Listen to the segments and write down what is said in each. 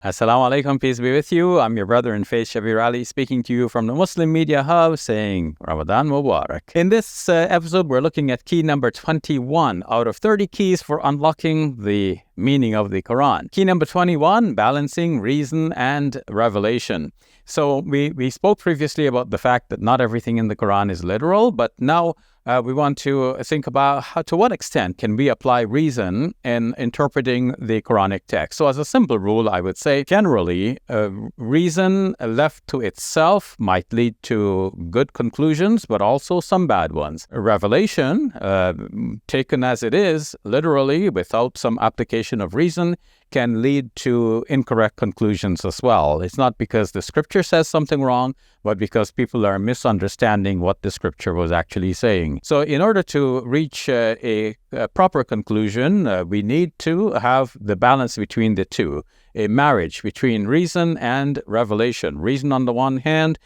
Assalamu alaikum, peace be with you. I'm your brother in faith, Shabir Ally, speaking to you from the Muslim Media Hub, saying Ramadan Mubarak. In this episode, we're looking at key number 21 out of 30 keys for unlocking the meaning of the Quran. Key number 21, balancing reason and revelation. So we spoke previously about the fact that not everything in the Quran is literal, but now we want to think about to what extent can we apply reason in interpreting the Quranic text. So as a simple rule, I would say generally, reason left to itself might lead to good conclusions, but also some bad ones. Revelation, taken as it is, literally, without some application of reason, can lead to incorrect conclusions as well. It's not because the scripture says something wrong, but because people are misunderstanding what the scripture was actually saying. So in order to reach a proper conclusion, we need to have the balance between the two, a marriage between reason and revelation. Reason on the one hand,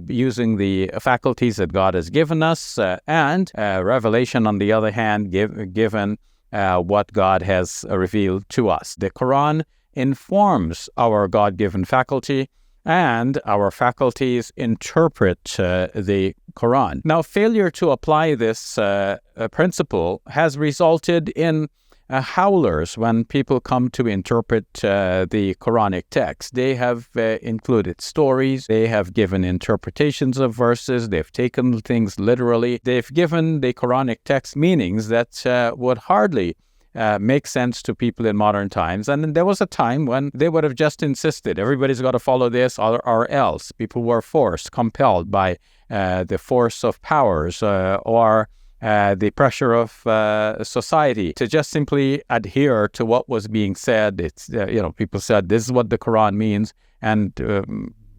using the faculties that God has given us, and revelation on the other hand, given what God has revealed to us. The Quran informs our God-given faculty, and our faculties interpret the Quran. Now, failure to apply this principle has resulted in howlers when people come to interpret the Quranic text. They have included stories, they have given interpretations of verses, they've taken things literally, they've given the Quranic text meanings that would hardly make sense to people in modern times. And there was a time when they would have just insisted, everybody's got to follow this or else. People were forced, compelled by the force of powers or the pressure of society to just simply adhere to what was being said. It's people said this is what the Quran means, and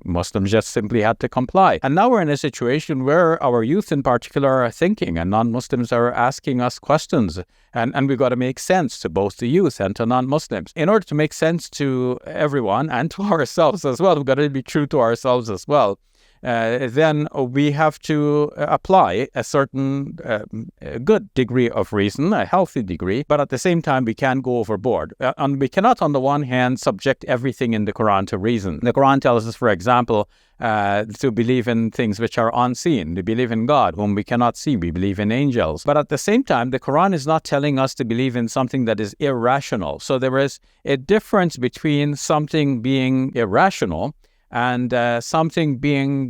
Muslims just simply had to comply. And now we're in a situation where our youth in particular are thinking, and non-Muslims are asking us questions, and we've got to make sense to both the youth and to non-Muslims. In order to make sense to everyone and to ourselves as well, we've got to be true to ourselves as well. Then we have to apply a certain good degree of reason, a healthy degree, but at the same time we can't go overboard. And we cannot, on the one hand, subject everything in the Quran to reason. The Quran tells us, for example, to believe in things which are unseen. We believe in God, whom we cannot see. We believe in angels. But at the same time, the Quran is not telling us to believe in something that is irrational. So there is a difference between something being irrational and something being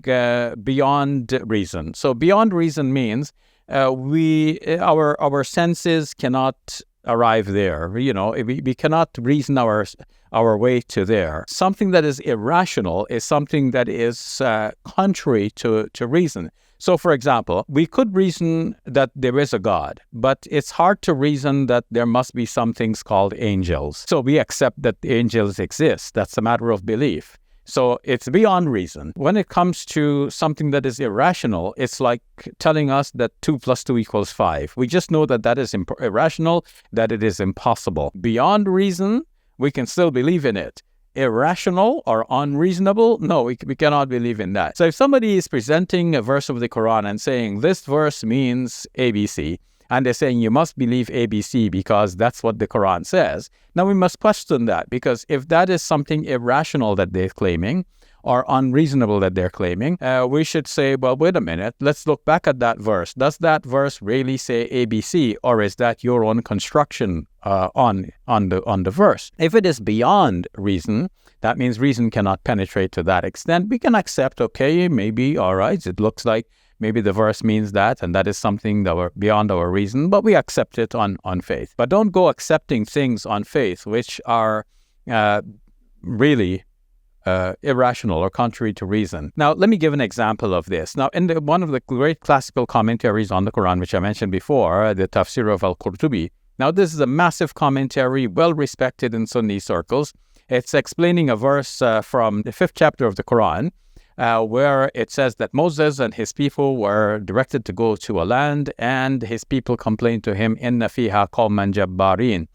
beyond reason. So beyond reason means our senses cannot arrive there. We cannot reason our way to there. Something that is irrational is something that is contrary to reason. So, for example, we could reason that there is a God, but it's hard to reason that there must be some things called angels. So we accept that the angels exist. That's a matter of belief. So it's beyond reason. When it comes to something that is irrational, it's like telling us that 2 + 2 = 5. We just know that is irrational, that it is impossible. Beyond reason, we can still believe in it. Irrational or unreasonable, no, we cannot believe in that. So if somebody is presenting a verse of the Quran and saying this verse means ABC, and they're saying you must believe ABC because that's what the Quran says. Now we must question that, because if that is something irrational that they're claiming or unreasonable that they're claiming, we should say, well, wait a minute, let's look back at that verse. Does that verse really say ABC, or is that your own construction on the verse? If it is beyond reason, that means reason cannot penetrate to that extent. We can accept, okay, maybe, all right, it looks like maybe the verse means that, and that is something that we're beyond our reason, but we accept it on faith. But don't go accepting things on faith which are really irrational or contrary to reason. Now, let me give an example of this. Now, in one of the great classical commentaries on the Quran, which I mentioned before, the Tafsir of Al-Qurtubi. Now, this is a massive commentary, well respected in Sunni circles. It's explaining a verse from the 5th chapter of the Quran, where it says that Moses and his people were directed to go to a land, and his people complained to him, "Inna fiha qawman jabbarin."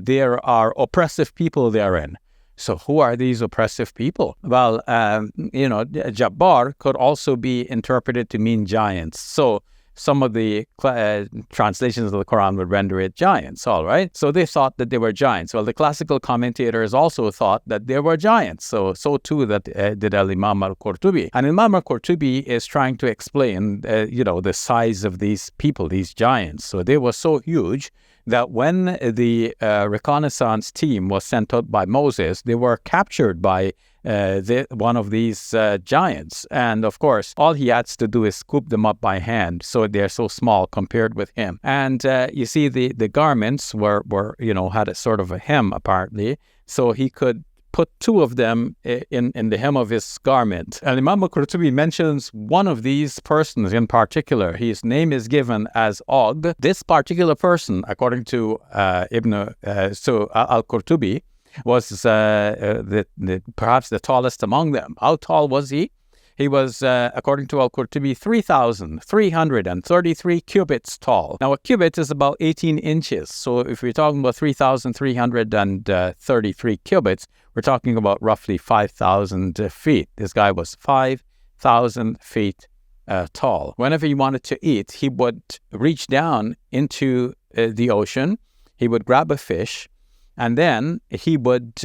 There are oppressive people therein. So who are these oppressive people? Well, Jabbar could also be interpreted to mean giants. So some of the translations of the Quran would render it giants, all right? So they thought that they were giants. Well, the classical commentators also thought that they were giants. So too that did Imam al-Qurtubi. And Imam al-Qurtubi is trying to explain, the size of these people, these giants. So they were so huge that when the reconnaissance team was sent out by Moses, they were captured by one of these giants. And of course, all he had to do is scoop them up by hand. So they're so small compared with him. And you see, the garments were had a sort of a hem apparently. So he could put two of them in the hem of his garment. And Imam al-Qurtubi mentions one of these persons in particular. His name is given as Og. This particular person, according to al-Qurtubi, was perhaps the tallest among them. How tall was he? He was, according to al-Qurtubi, 3,333 cubits tall. Now, a cubit is about 18 inches. So if we're talking about 3,333 cubits, we're talking about roughly 5,000 feet. This guy was 5,000 feet tall. Whenever he wanted to eat, he would reach down into the ocean. He would grab a fish, and then he would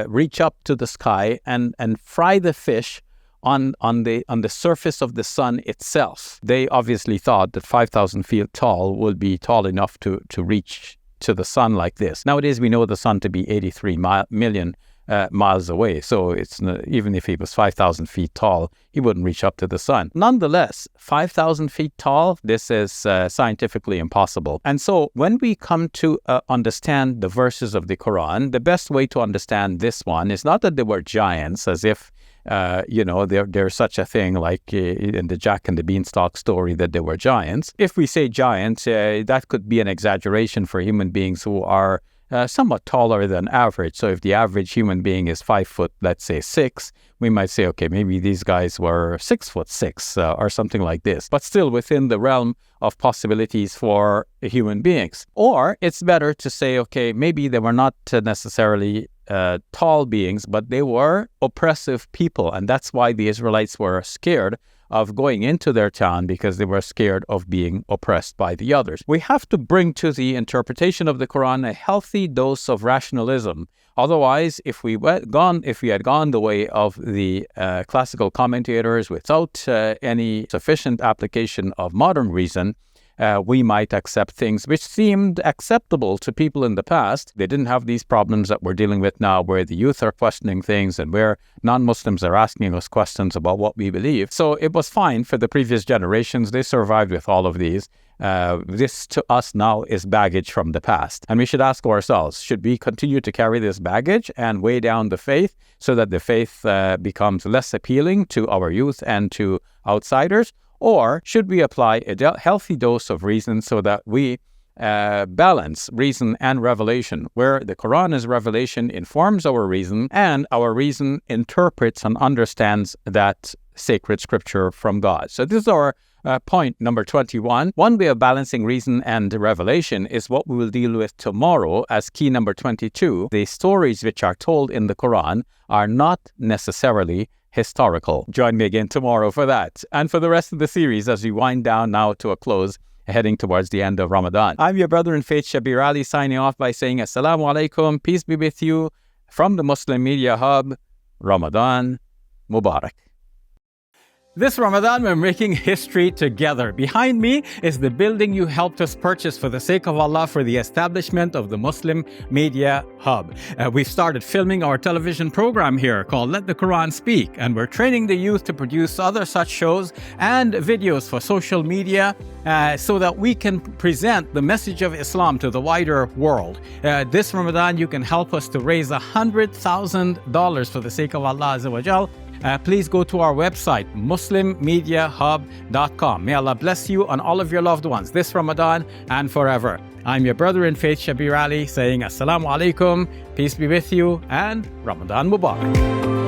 reach up to the sky and fry the fish on the surface of the sun itself. They obviously thought that 5,000 feet tall would be tall enough to reach to the sun like this. Nowadays, we know the sun to be 83 million miles away. So it's even if he was 5,000 feet tall, he wouldn't reach up to the sun. Nonetheless, 5,000 feet tall, this is scientifically impossible. And so when we come to understand the verses of the Quran, the best way to understand this one is not that they were giants, as if there's such a thing like in the Jack and the Beanstalk story that they were giants. If we say giant, that could be an exaggeration for human beings who are somewhat taller than average. So if the average human being is 5 foot, let's say 6, we might say, okay, maybe these guys were 6'6" or something like this, but still within the realm of possibilities for human beings. Or it's better to say, okay, maybe they were not necessarily tall beings, but they were oppressive people. And that's why the Israelites were scared of going into their town, because they were scared of being oppressed by the others. We have to bring to the interpretation of the Quran a healthy dose of rationalism. Otherwise, if we had gone the way of the classical commentators without any sufficient application of modern reason, we might accept things which seemed acceptable to people in the past. They didn't have these problems that we're dealing with now, where the youth are questioning things and where non-Muslims are asking us questions about what we believe. So it was fine for the previous generations. They survived with all of these. This to us now is baggage from the past. And we should ask ourselves, should we continue to carry this baggage and weigh down the faith so that the faith becomes less appealing to our youth and to outsiders? Or should we apply a healthy dose of reason so that we balance reason and revelation, where the Quran as revelation informs our reason and our reason interprets and understands that sacred scripture from God? So this is our point number 21. One way of balancing reason and revelation is what we will deal with tomorrow as key number 22. The stories which are told in the Quran are not necessarily historical. Join me again tomorrow for that and for the rest of the series as we wind down now to a close, heading towards the end of Ramadan. I'm your brother in faith, Shabir Ally, signing off by saying Assalamu alaikum, peace be with you from the Muslim Media Hub. Ramadan Mubarak. This Ramadan, we're making history together. Behind me is the building you helped us purchase for the sake of Allah for the establishment of the Muslim Media Hub. We've started filming our television program here called Let the Quran Speak, and we're training the youth to produce other such shows and videos for social media so that we can present the message of Islam to the wider world. This Ramadan, you can help us to raise $100,000 for the sake of Allah Azza wa Jal. Please go to our website, muslimmediahub.com. May Allah bless you and all of your loved ones this Ramadan and forever. I'm your brother in faith, Shabir Ally, saying Assalamu alaikum, peace be with you, and Ramadan Mubarak.